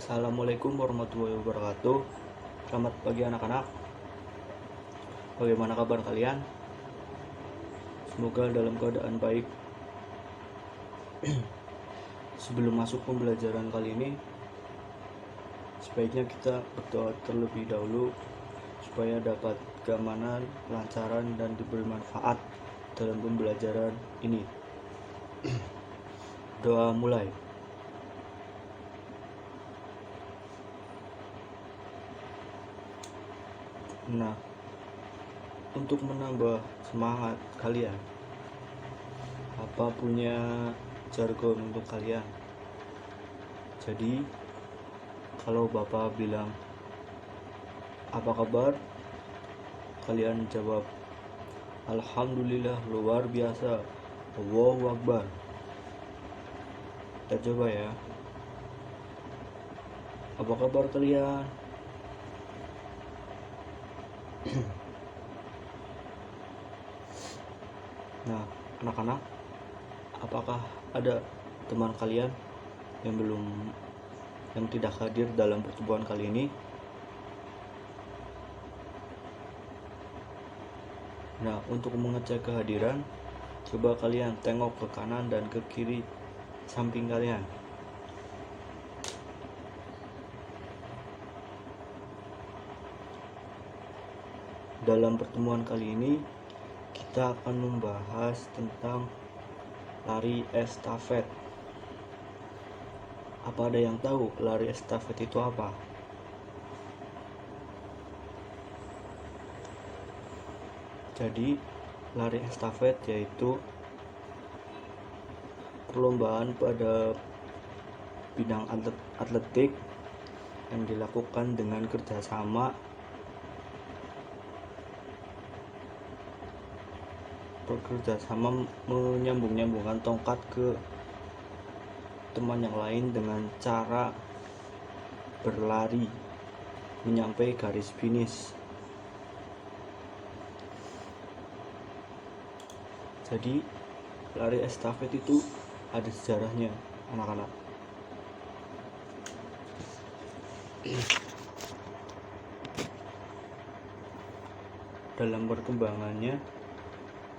Assalamualaikum warahmatullahi wabarakatuh. Selamat pagi anak-anak. Bagaimana kabar kalian? Semoga dalam keadaan baik. Sebelum masuk pembelajaran kali ini, sebaiknya kita berdoa terlebih dahulu supaya dapat keamanan, kelancaran, dan diberi manfaat dalam pembelajaran ini. Doa mulai. Nah, untuk menambah semangat kalian, apa punya jargon untuk kalian? Jadi, kalau Bapak bilang, apa kabar? Kalian jawab, Alhamdulillah luar biasa, Allahu Akbar. Kita coba ya. Apa kabar kalian? Nah, anak-anak, apakah ada teman kalian yang tidak hadir dalam pertemuan kali ini? Nah, untuk mengecek kehadiran, coba kalian tengok ke kanan dan ke kiri samping kalian. Dalam pertemuan kali ini, kita akan membahas tentang lari estafet. Apa ada yang tahu lari estafet itu apa? Jadi, lari estafet yaitu perlombaan pada bidang atletik yang dilakukan dengan kerjasama menyambungkan tongkat ke teman yang lain dengan cara berlari menyampai garis finish. Jadi, lari estafet itu ada sejarahnya, anak-anak. Dalam perkembangannya,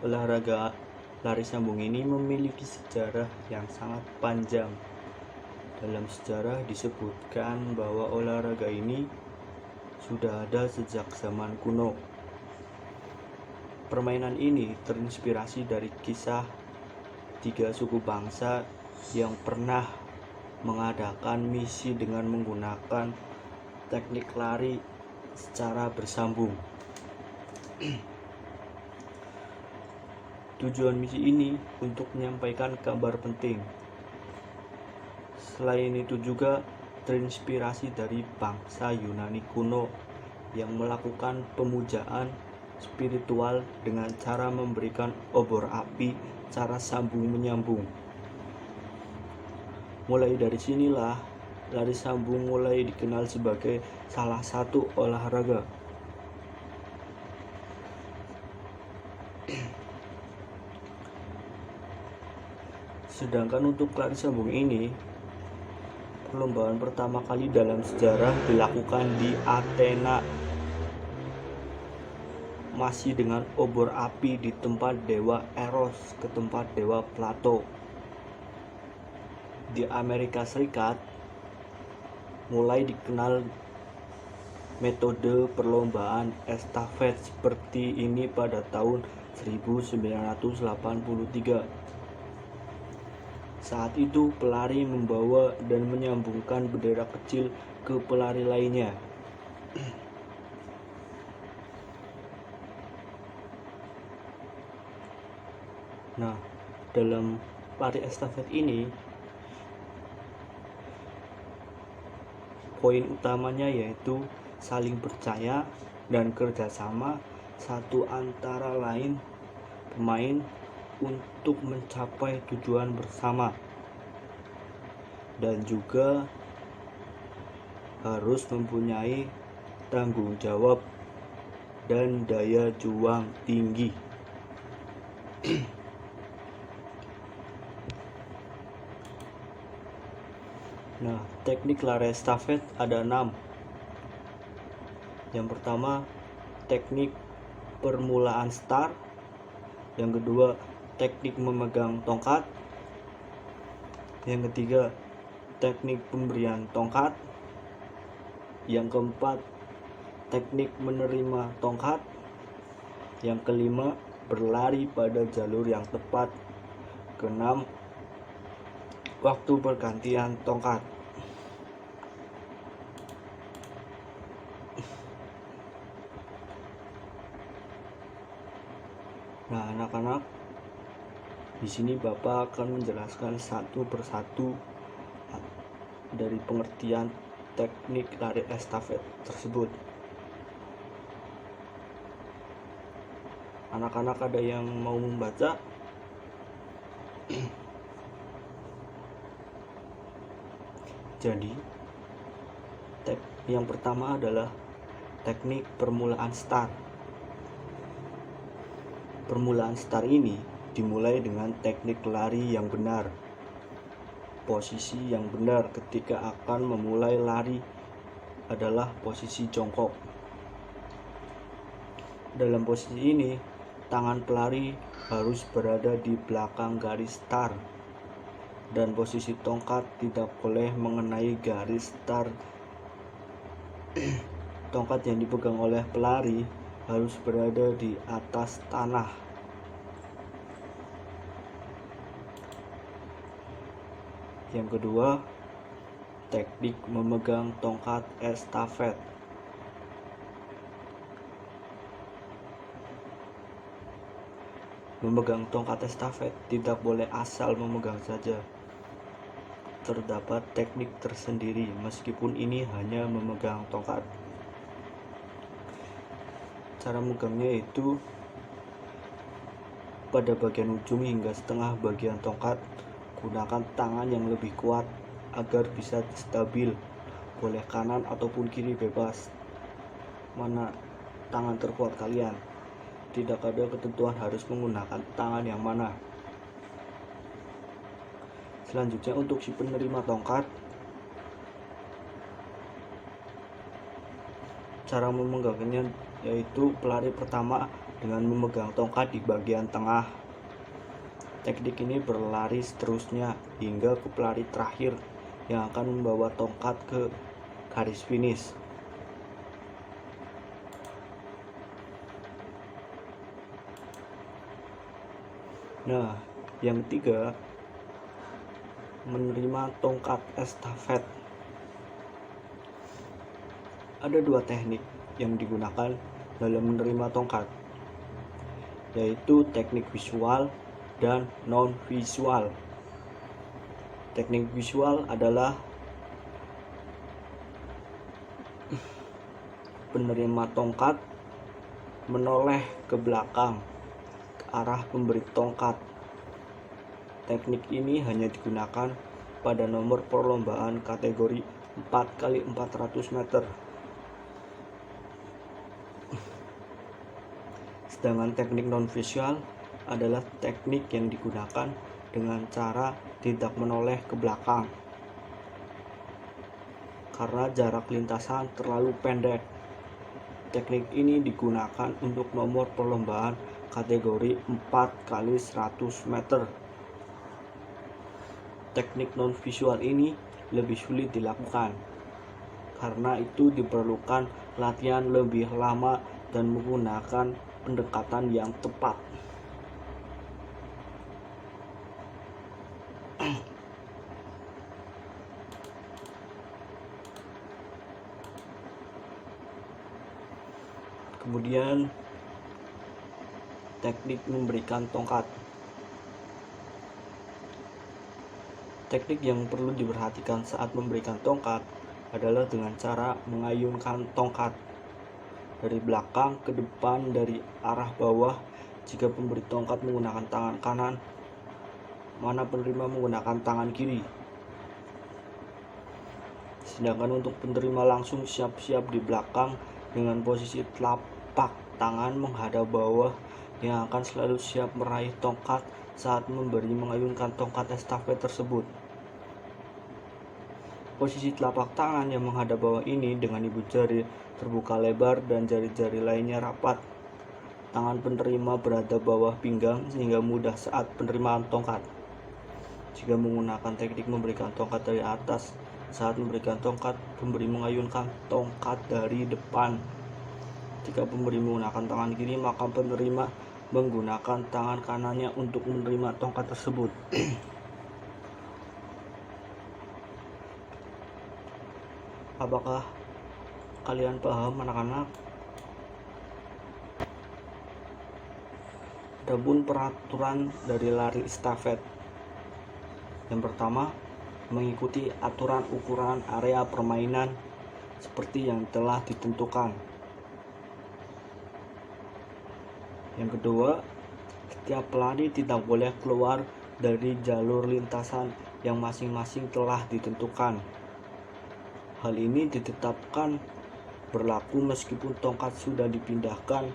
olahraga lari sambung ini memiliki sejarah yang sangat panjang. Dalam sejarah disebutkan bahwa olahraga ini sudah ada sejak zaman kuno. Permainan ini terinspirasi dari kisah 3 suku bangsa yang pernah mengadakan misi dengan menggunakan teknik lari secara bersambung. Tujuan misi ini untuk menyampaikan kabar penting. Selain itu juga terinspirasi dari bangsa Yunani kuno yang melakukan pemujaan spiritual dengan cara memberikan obor api, cara sambung menyambung. Mulai dari sinilah lari sambung mulai dikenal sebagai salah satu olahraga. Sedangkan untuk lari sambung ini, perlombaan pertama kali dalam sejarah dilakukan di Athena, masih dengan obor api di tempat dewa Eros ke tempat dewa Plato. Di Amerika Serikat mulai dikenal metode perlombaan estafet seperti ini pada tahun 1983. Saat itu pelari membawa dan menyambungkan bendera kecil ke pelari lainnya. Nah, dalam lari estafet ini, poin utamanya yaitu saling percaya dan kerjasama satu antara lain pemain untuk mencapai tujuan bersama, dan juga harus mempunyai tanggung jawab dan daya juang tinggi. Nah, teknik lari estafet ada 6. Yang pertama, teknik permulaan start. Yang kedua, teknik memegang tongkat. Yang ketiga, teknik pemberian tongkat. Yang keempat, teknik menerima tongkat. Yang kelima, berlari pada jalur yang tepat. Keenam, waktu pergantian tongkat. Nah, anak-anak, di sini Bapak akan menjelaskan satu persatu dari pengertian teknik lari estafet tersebut. Anak-anak ada yang mau membaca? Jadi, yang pertama adalah teknik permulaan start. Permulaan start ini dimulai dengan teknik lari yang benar. Posisi yang benar ketika akan memulai lari adalah posisi jongkok. Dalam posisi ini, tangan pelari harus berada di belakang garis start dan posisi tongkat tidak boleh mengenai garis start. Tongkat yang dipegang oleh pelari harus berada di atas tanah. Yang kedua, teknik memegang tongkat estafet. Memegang tongkat estafet tidak boleh asal memegang saja. Terdapat teknik tersendiri meskipun ini hanya memegang tongkat. Cara megangnya itu pada bagian ujung hingga setengah bagian tongkat, gunakan tangan yang lebih kuat agar bisa stabil. Boleh kanan ataupun kiri, bebas. Mana tangan terkuat kalian. Tidak ada ketentuan harus menggunakan tangan yang mana. Selanjutnya untuk si penerima tongkat, cara memegangnya yaitu pelari pertama dengan memegang tongkat di bagian tengah. Teknik ini berlari seterusnya hingga ke pelari terakhir yang akan membawa tongkat ke garis finish. Nah, yang ketiga, menerima tongkat estafet. Ada 2 teknik yang digunakan dalam menerima tongkat, yaitu teknik visual dan non-visual. Teknik visual adalah penerima tongkat menoleh ke belakang ke arah pemberi tongkat. Teknik ini hanya digunakan pada nomor perlombaan kategori 4x400 meter. Sedangkan teknik non-visual adalah teknik yang digunakan dengan cara tidak menoleh ke belakang karena jarak lintasan terlalu pendek. Teknik ini digunakan untuk nomor perlombaan kategori 4x100 meter. Teknik non-visual ini lebih sulit dilakukan. Karena itu diperlukan latihan lebih lama dan menggunakan pendekatan yang tepat. Kemudian teknik memberikan tongkat. Teknik yang perlu diperhatikan saat memberikan tongkat adalah dengan cara mengayunkan tongkat dari belakang ke depan dari arah bawah jika pemberi tongkat menggunakan tangan kanan, mana penerima menggunakan tangan kiri. Sedangkan untuk penerima langsung siap-siap di belakang dengan posisi telapak tangan menghadap bawah yang akan selalu siap meraih tongkat saat mengayunkan tongkat estafet tersebut. Posisi telapak tangan yang menghadap bawah ini dengan ibu jari terbuka lebar dan jari-jari lainnya rapat. Tangan penerima berada bawah pinggang sehingga mudah saat penerimaan tongkat. Jika menggunakan teknik memberikan tongkat dari atas, saat memberikan tongkat, pemberi mengayunkan tongkat dari depan. Jika pemberi menggunakan tangan kiri, maka penerima menggunakan tangan kanannya untuk menerima tongkat tersebut. Apakah kalian paham, anak-anak? Adapun peraturan dari lari estafet. Yang pertama, mengikuti aturan ukuran area permainan seperti yang telah ditentukan. Yang kedua, setiap pelari tidak boleh keluar dari jalur lintasan yang masing-masing telah ditentukan. Hal ini ditetapkan berlaku meskipun tongkat sudah dipindahkan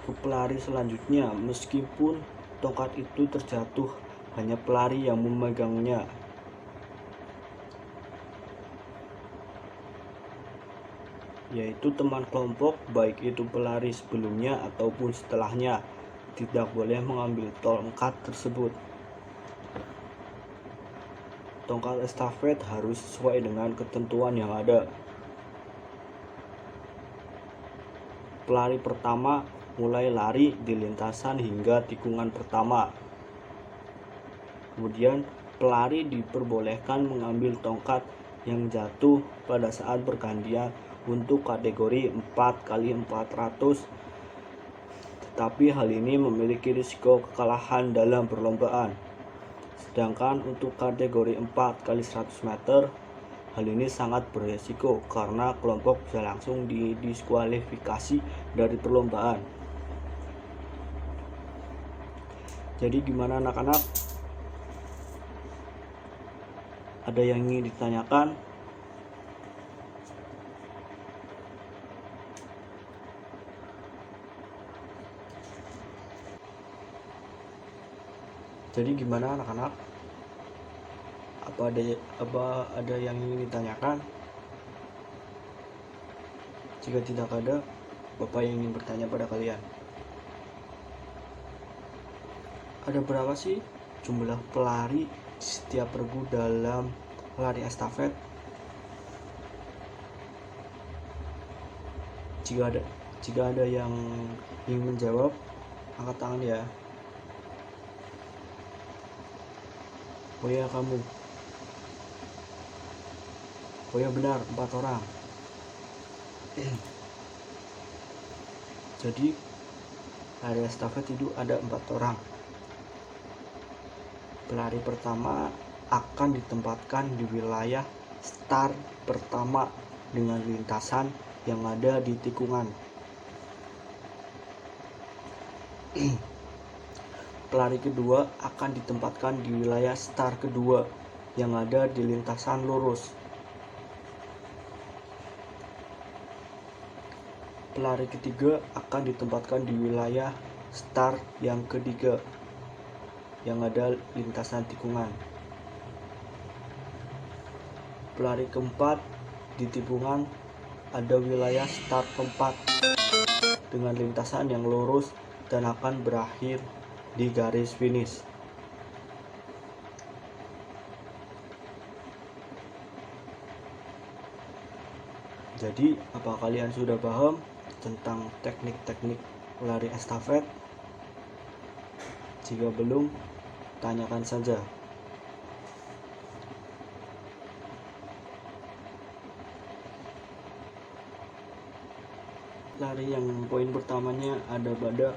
ke pelari selanjutnya. Meskipun tongkat itu terjatuh, hanya pelari yang memegangnya. Yaitu teman kelompok, baik itu pelari sebelumnya ataupun setelahnya, tidak boleh mengambil tongkat tersebut. Tongkat estafet harus sesuai dengan ketentuan yang ada. Pelari pertama mulai lari di lintasan hingga tikungan pertama. Kemudian pelari diperbolehkan mengambil tongkat yang jatuh pada saat bergantian untuk kategori 4x400, tetapi hal ini memiliki risiko kekalahan dalam perlombaan. Sedangkan untuk kategori 4x100 meter, hal ini sangat beresiko karena kelompok bisa langsung didiskualifikasi dari perlombaan. Jadi gimana anak-anak? Ada yang ingin ditanyakan? Jadi gimana anak-anak? Apa ada yang ingin ditanyakan? Jika tidak ada, Bapak yang ingin bertanya pada kalian. Ada berapa sih jumlah pelari setiap regu dalam lari estafet? Jika ada yang ingin menjawab, angkat tangan ya. Oh ya, kamu. Oh ya, benar, 4 orang. Jadi lari estafet itu ada 4 orang. Pelari pertama akan ditempatkan di wilayah start pertama dengan lintasan yang ada di tikungan. Pelari kedua akan ditempatkan di wilayah start kedua yang ada di lintasan lurus. Pelari ketiga akan ditempatkan di wilayah start yang ketiga yang ada lintasan tikungan. Pelari keempat di tikungan ada wilayah start keempat dengan lintasan yang lurus dan akan berakhir di garis finish. Jadi, apa kalian sudah paham tentang teknik-teknik lari estafet? Jika belum, tanyakan saja. Lari yang poin pertamanya ada pada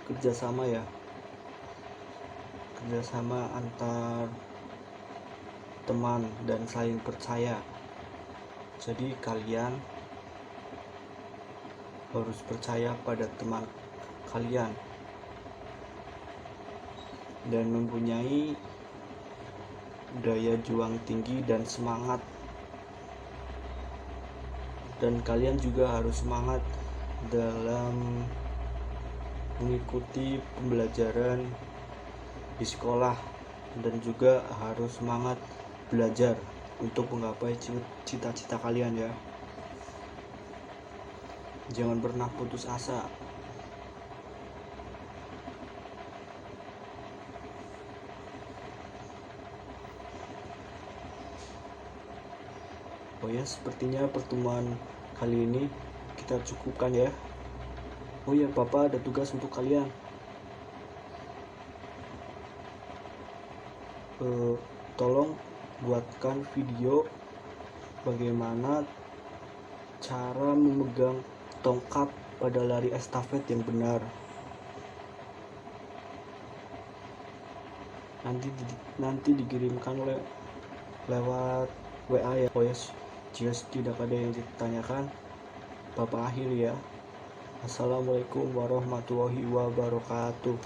kerjasama ya, kerjasama antar teman dan saling percaya. Jadi kalian harus percaya pada teman kalian dan mempunyai daya juang tinggi dan semangat, dan kalian juga harus semangat dalam mengikuti pembelajaran di sekolah dan juga harus semangat belajar. untuk menggapai cita-cita kalian ya. Jangan pernah putus asa. Oh ya, sepertinya pertemuan kali ini kita cukupkan ya. Oh ya, Papa ada tugas untuk kalian. Tolong buatkan video bagaimana cara memegang tongkat pada lari estafet yang benar. Nanti dikirimkan lewat WA ya. Oh yes, jika tidak ada yang ditanyakan, Bapak akhiri ya. Assalamualaikum warahmatullahi wabarakatuh.